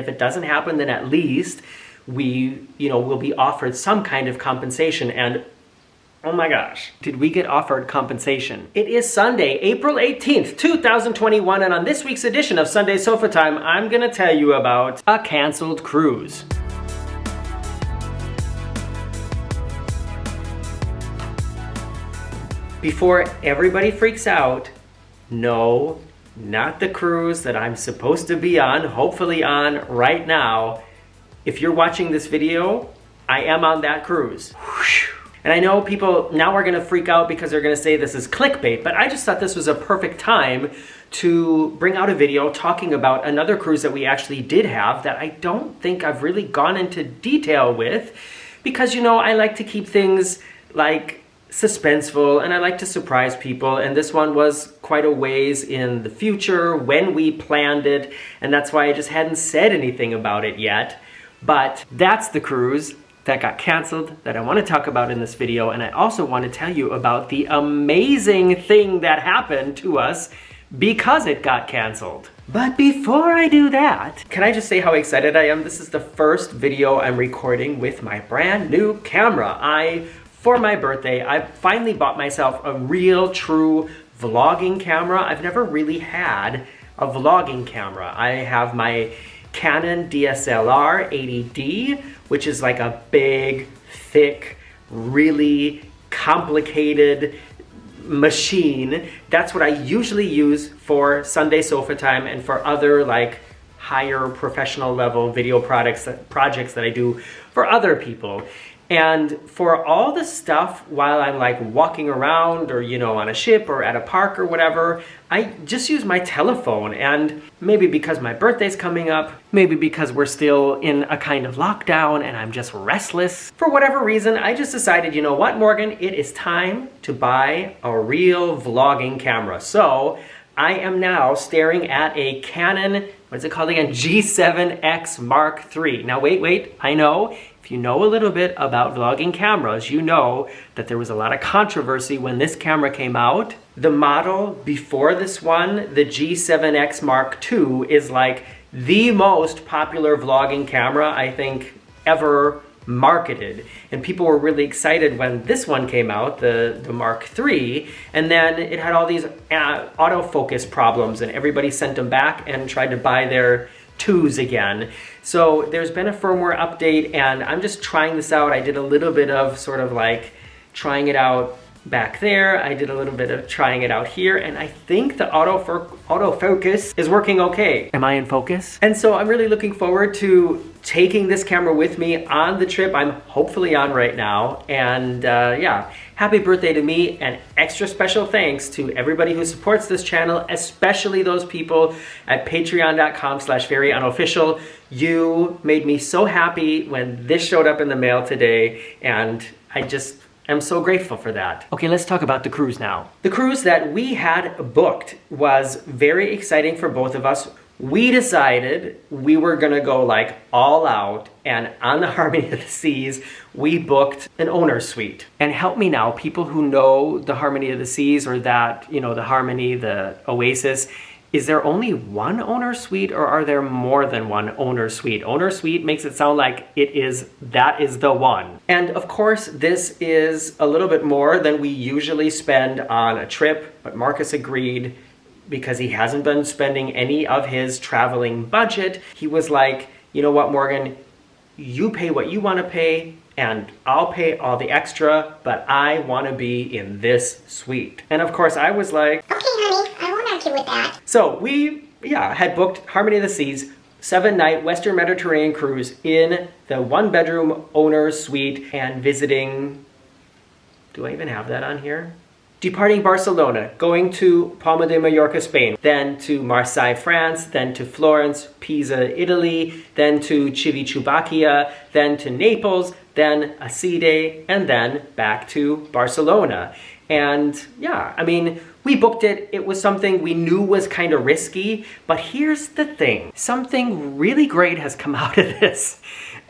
If it doesn't happen, then at least we, will be offered some kind of compensation. And oh my gosh, did we get offered compensation? It is Sunday, April 18th, 2021, and on this week's edition of Sunday Sofa Time, I'm gonna tell you about a canceled cruise. Before everybody freaks out, no, not the cruise that I'm supposed to be on, hopefully on right now. If you're watching this video, I am on that cruise. And I know people now are gonna freak out because they're gonna say this is clickbait, but I just thought this was a perfect time to bring out a video talking about another cruise that we actually did have that I don't think I've really gone into detail with because, I like to keep things like suspenseful and I like to surprise people, and this one was quite a ways in the future when we planned it, and that's why I just hadn't said anything about it yet. But that's the cruise that got canceled that I want to talk about in this video, and I also want to tell you about the amazing thing that happened to us because it got canceled. But before I do that, can I just say how excited I am? This is the first video I'm recording with my brand new camera. For my birthday, I finally bought myself a real, true vlogging camera. I've never really had a vlogging camera. I have my Canon DSLR 80D, which is like a big, thick, really complicated machine. That's what I usually use for Sunday Sofa Time and for other like higher professional level video projects that I do for other people. And for all the stuff while I'm like walking around or, on a ship or at a park or whatever, I just use my telephone. And maybe because my birthday's coming up, maybe because we're still in a kind of lockdown and I'm just restless, for whatever reason, I just decided, you know what, Morgan, it is time to buy a real vlogging camera. So I am now staring at a Canon, what is it called again? G7X Mark III. Now wait, I know. If you know a little bit about vlogging cameras, you know that there was a lot of controversy when this camera came out. The model before this one, the G7X Mark II, is like the most popular vlogging camera I think ever marketed. And people were really excited when this one came out, the Mark III, and then it had all these autofocus problems and everybody sent them back and tried to buy their twos again. So there's been a firmware update and I'm just trying this out. I did a little bit of sort of like trying it out back there. I did a little bit of trying it out here, and I think the autofocus is working okay. Am I in focus? And so I'm really looking forward to taking this camera with me on the trip I'm hopefully on right now. And yeah, happy birthday to me, and extra special thanks to everybody who supports this channel, especially those people at patreon.com/veryunofficial. You made me so happy when this showed up in the mail today, and I'm so grateful for that. Okay, let's talk about the cruise now. The cruise that we had booked was very exciting for both of us. We decided we were gonna go like all out, and on the Harmony of the Seas, we booked an owner's suite. And help me now, people who know the Harmony of the Seas or that, the Harmony, the Oasis, is there only one owner's suite or are there more than one owner's suite? Owner's suite makes it sound like that is the one. And of course, this is a little bit more than we usually spend on a trip, but Marcus agreed because he hasn't been spending any of his traveling budget. He was like, you know what, Morgan, you pay what you want to pay and I'll pay all the extra, but I want to be in this suite. And of course I was like, okay, honey, I won't argue with that. So we, had booked Harmony of the Seas 7-night Western Mediterranean cruise in the 1-bedroom owner's suite and visiting, do I even have that on here? Departing Barcelona, going to Palma de Mallorca, Spain, then to Marseille, France, then to Florence, Pisa, Italy, then to Civitavecchia, then to Naples, then a sea day, and then back to Barcelona. And yeah, I mean, we booked it. It was something we knew was kind of risky, but here's the thing. Something really great has come out of this.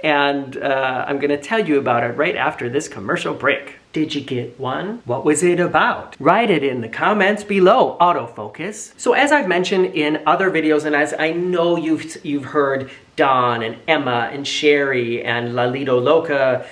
And I'm gonna tell you about it right after this commercial break. Did you get one? What was it about? Write it in the comments below, autofocus. So as I've mentioned in other videos, and as I know you've heard Dawn and Emma and Sherry and Lalito Loca,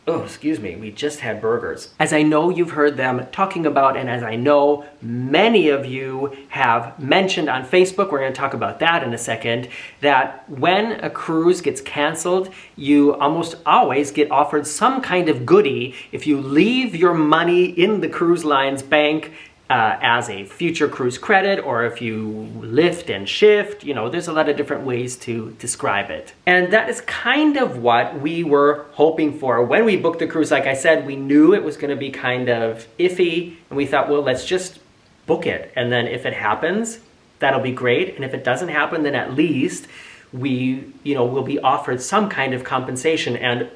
oh, excuse me, we just had burgers. As I know you've heard them talking about, and as I know many of you have mentioned on Facebook, we're gonna talk about that in a second, that when a cruise gets canceled, you almost always get offered some kind of goodie if you leave your money in the cruise line's bank as a future cruise credit, or if you lift and shift. You know, there's a lot of different ways to describe it. And that is kind of what we were hoping for. When we booked the cruise, like I said, we knew it was gonna be kind of iffy, and we thought, well, let's just book it. And then if it happens, that'll be great. And if it doesn't happen, then at least we, will be offered some kind of compensation. And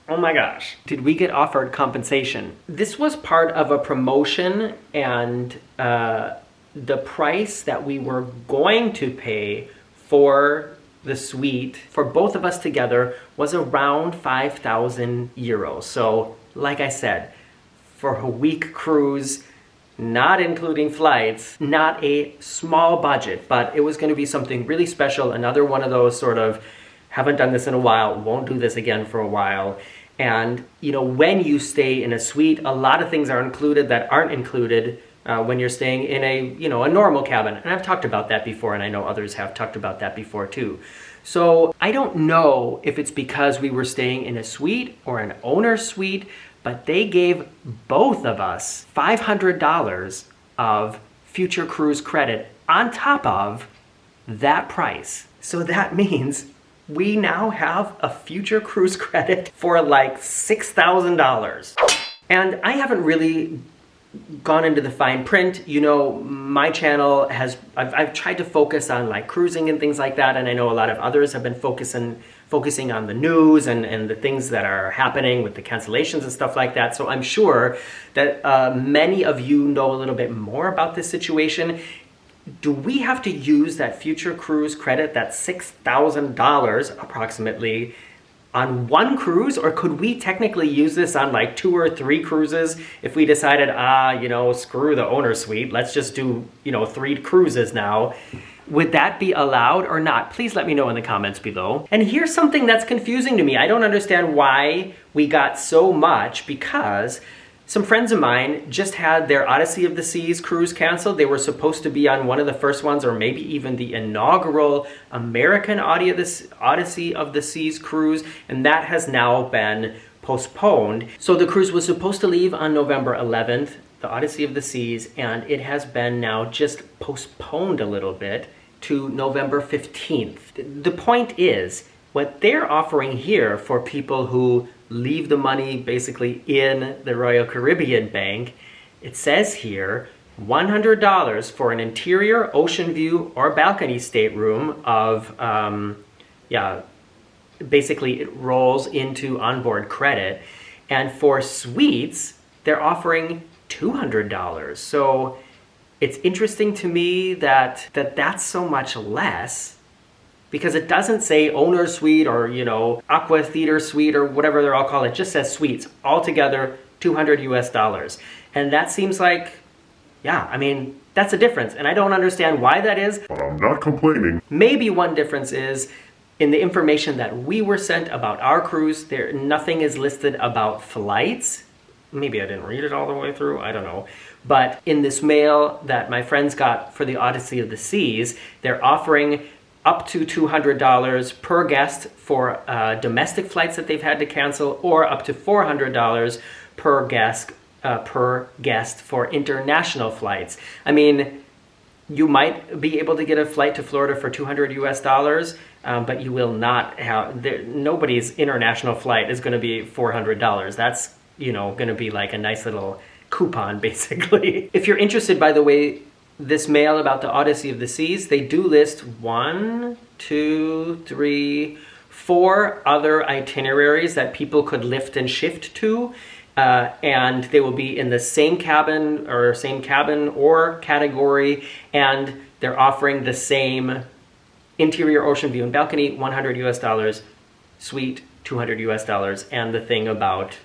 oh my gosh, did we get offered compensation? This was part of a promotion, and the price that we were going to pay for the suite for both of us together was around 5,000 euros. So like I said, for a week cruise, not including flights, not a small budget, but it was going to be something really special. Another one of those sort of, haven't done this in a while, won't do this again for a while. And when you stay in a suite, a lot of things are included that aren't included when you're staying in a normal cabin. And I've talked about that before, and I know others have talked about that before too. So I don't know if it's because we were staying in a suite or an owner suite, but they gave both of us $500 of future cruise credit on top of that price. So that means we now have a future cruise credit for like $6,000. And I haven't really gone into the fine print. My channel I've tried to focus on like cruising and things like that, and I know a lot of others have been focusing on the news and the things that are happening with the cancellations and stuff like that. So I'm sure that many of you know a little bit more about this situation. Do we have to use that future cruise credit, that $6,000 approximately, on one cruise? Or could we technically use this on like 2 or 3 cruises if we decided, screw the owner suite, let's just do, 3 cruises now? Would that be allowed or not? Please let me know in the comments below. And here's something that's confusing to me. I don't understand why we got so much, because some friends of mine just had their Odyssey of the Seas cruise canceled. They were supposed to be on one of the first ones, or maybe even the inaugural American Odyssey of the Seas cruise, and that has now been postponed. So the cruise was supposed to leave on November 11th, the Odyssey of the Seas, and it has been now just postponed a little bit to November 15th. The point is, what they're offering here for people who leave the money basically in the Royal Caribbean Bank, it says here $100 for an interior ocean view or balcony stateroom of, basically it rolls into onboard credit. And for suites, they're offering $200. So it's interesting to me that that's so much less, because it doesn't say owner suite or, aqua theater suite or whatever they're all called. It just says suites. Altogether, $200 US. And that seems like, that's a difference. And I don't understand why that is. But I'm not complaining. Maybe one difference is in the information that we were sent about our cruise, nothing is listed about flights. Maybe I didn't read it all the way through, I don't know. But in this mail that my friends got for the Odyssey of the Seas, they're offering up to $200 per guest for domestic flights that they've had to cancel, or up to $400 per guest for international flights. You might be able to get a flight to Florida for $200 US, but you will not have, nobody's international flight is going to be $400. That's, going to be like a nice little coupon, basically. If you're interested, by the way, this mail about the Odyssey of the Seas, they do list 1, 2, 3, 4 other itineraries that people could lift and shift to, and they will be in the same cabin or category, and they're offering the same interior ocean view and balcony, $100 US, suite, $200 US, and the thing about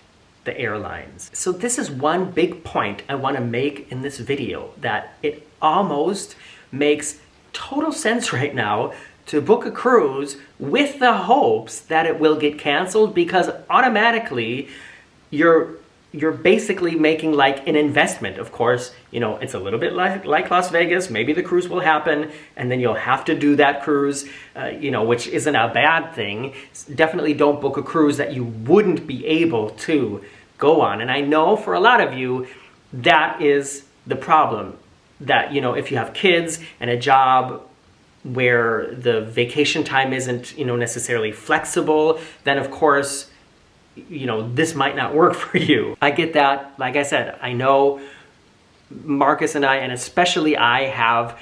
the airlines. So this is one big point I want to make in this video, that it almost makes total sense right now to book a cruise with the hopes that it will get canceled, because automatically you're basically making like an investment. Of course, you know, it's a little bit like Las Vegas. Maybe the cruise will happen and then you'll have to do that cruise, you know, which isn't a bad thing. Definitely don't book a cruise that you wouldn't be able to go on. And I know for a lot of you, that is the problem. That, you know, if you have kids and a job where the vacation time isn't, you know, necessarily flexible, then of course, you know, this might not work for you. I get that. Like I said, I know Marcus and I, and especially I, have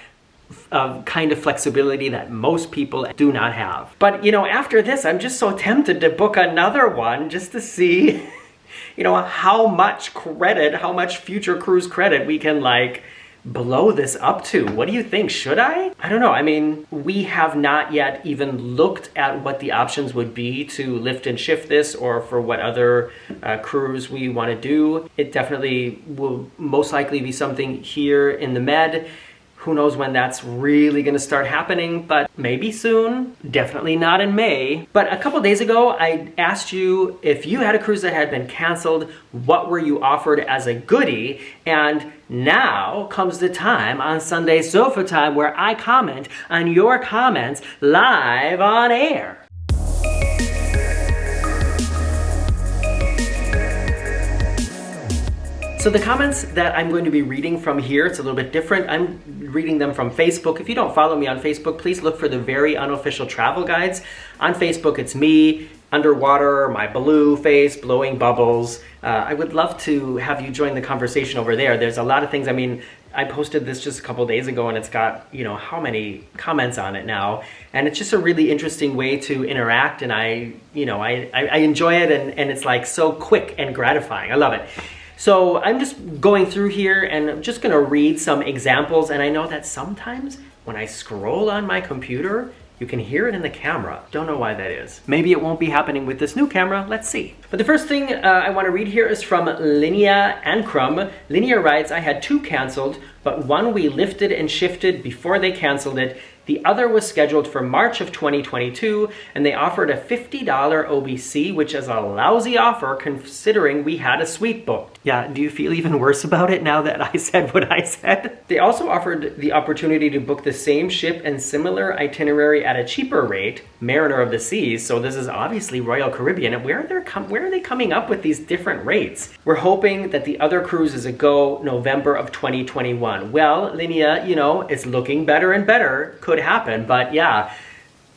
a kind of flexibility that most people do not have. But, you know, after this, I'm just so tempted to book another one just to see, you know, how much credit, how much future cruise credit we can like blow this up to. What do you think? Should I? I don't know. I mean, we have not yet even looked at what the options would be to lift and shift this, or for what other cruise we want to do. It definitely will most likely be something here in the Med. Who knows when that's really going to start happening, but maybe soon. Definitely not in May. But a couple days ago, I asked you if you had a cruise that had been canceled, what were you offered as a goodie? And now comes the time on Sunday Sofa Time where I comment on your comments live on air. So the comments that I'm going to be reading from here, it's a little bit different. I'm reading them from Facebook. If you don't follow me on Facebook, please look for the Very Unofficial Travel Guides. On Facebook, it's me, underwater, my blue face, blowing bubbles. I would love to have you join the conversation over there. There's a lot of things. I mean, I posted this just a couple days ago and it's got, you know, how many comments on it now. And it's just a really interesting way to interact. And I enjoy it, and it's like so quick and gratifying. I love it. So I'm just going through here and I'm just gonna read some examples, and I know that sometimes when I scroll on my computer, you can hear it in the camera. Don't know why that is. Maybe it won't be happening with this new camera, let's see. But the first thing I wanna read here is from Linnea Ancrum. Linnea writes, I had 2 canceled, but one we lifted and shifted before they canceled it. The other was scheduled for March of 2022, and they offered a $50 OBC, which is a lousy offer considering we had a suite booked. Yeah, do you feel even worse about it now that I said what I said? They also offered the opportunity to book the same ship and similar itinerary at a cheaper rate, Mariner of the Seas, so this is obviously Royal Caribbean. And where are they coming up with these different rates? We're hoping that the other cruise is a go November of 2021. Well, Linnea, you know, it's looking better and better. Could happen, but yeah,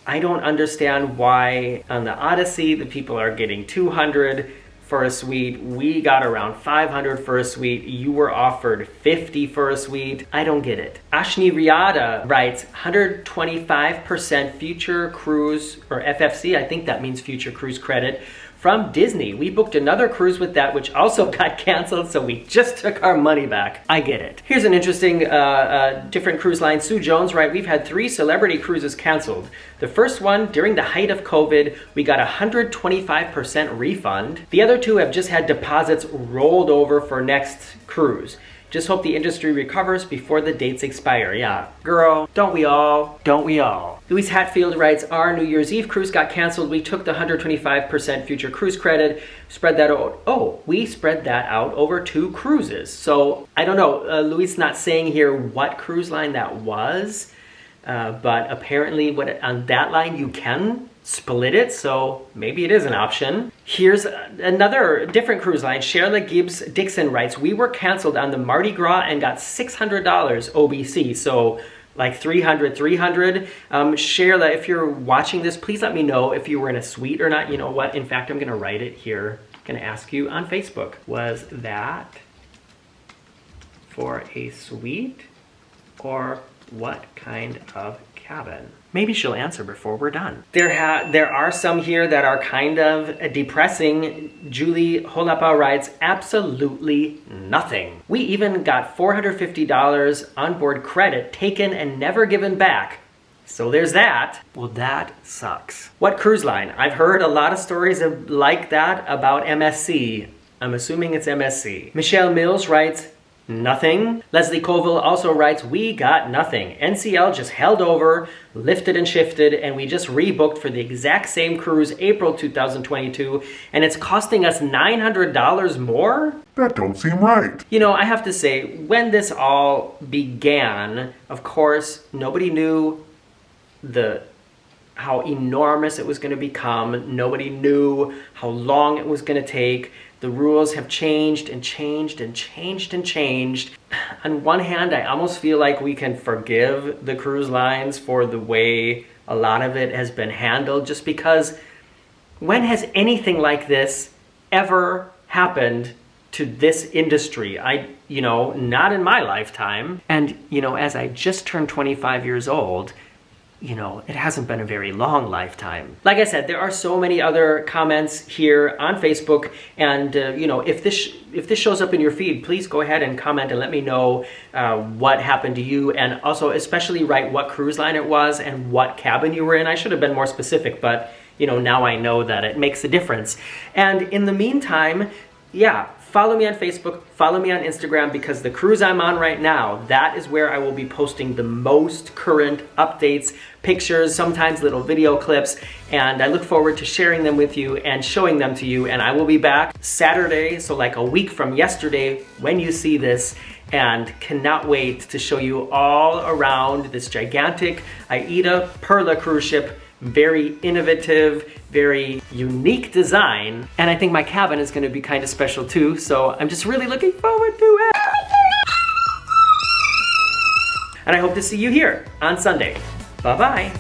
I don't understand why on the Odyssey the people are getting 200 for a suite. We got around 500 for a suite. You were offered 50 for a suite. I don't get it. Ashni Riada writes 125% future cruise, or FFC, I think that means future cruise credit, from Disney. We booked another cruise with that, which also got canceled, so we just took our money back. I get it. Here's an interesting different cruise line. Sue Jones, right? We've had 3 celebrity cruises canceled. The first one, during the height of COVID, we got 125% refund. The other 2 have just had deposits rolled over for next cruise. Just hope the industry recovers before the dates expire. Yeah, girl, don't we all? Don't we all? Louise Hatfield writes, our New Year's Eve cruise got canceled. We took the 125% future cruise credit, spread that out. Oh, we spread that out over 2 cruises. So I don't know, Louise not saying here what cruise line that was, but apparently on that line you can split it, so maybe it is an option. Here's another different cruise line. Sherla Gibbs Dixon writes, we were canceled on the Mardi Gras and got $600 OBC, so like 300. Sherla, if you're watching this, please let me know if you were in a suite or not. You know what? In fact, I'm gonna write it here. I'm gonna ask you on Facebook. Was that for a suite, or what kind of cabin? Maybe she'll answer before we're done. There are some here that are kind of depressing. Julie Holapa writes, absolutely nothing. We even got $450 onboard credit taken and never given back. So there's that. Well, that sucks. What cruise line? I've heard a lot of stories like that about MSC. I'm assuming it's MSC. Michelle Mills writes, nothing. Leslie Colville also writes, we got nothing. NCL just held over, lifted and shifted, and we just rebooked for the exact same cruise April 2022, and it's costing us $900 more? That don't seem right. You know, I have to say, when this all began, of course, nobody knew how enormous it was going to become. Nobody knew how long it was going to take. The rules have changed and changed and changed and changed. On one hand, I almost feel like we can forgive the cruise lines for the way a lot of it has been handled, just because when has anything like this ever happened to this industry? Not in my lifetime. And, as I just turned 25 years old, it hasn't been a very long lifetime. Like I said, there are so many other comments here on Facebook, and if this shows up in your feed, please go ahead and comment and let me know what happened to you, and also especially write what cruise line it was and what cabin you were in. I should have been more specific, but now I know that it makes a difference. And in the meantime, yeah, follow me on Facebook, follow me on Instagram, because the cruise I'm on right now, that is where I will be posting the most current updates, pictures, sometimes little video clips, and I look forward to sharing them with you and showing them to you. And I will be back Saturday, so like a week from yesterday when you see this, and cannot wait to show you all around this gigantic AIDA Perla cruise ship. Very innovative, very unique design, and I think my cabin is going to be kind of special too, so I'm just really looking forward to it. And I hope to see you here on Sunday. Bye-bye.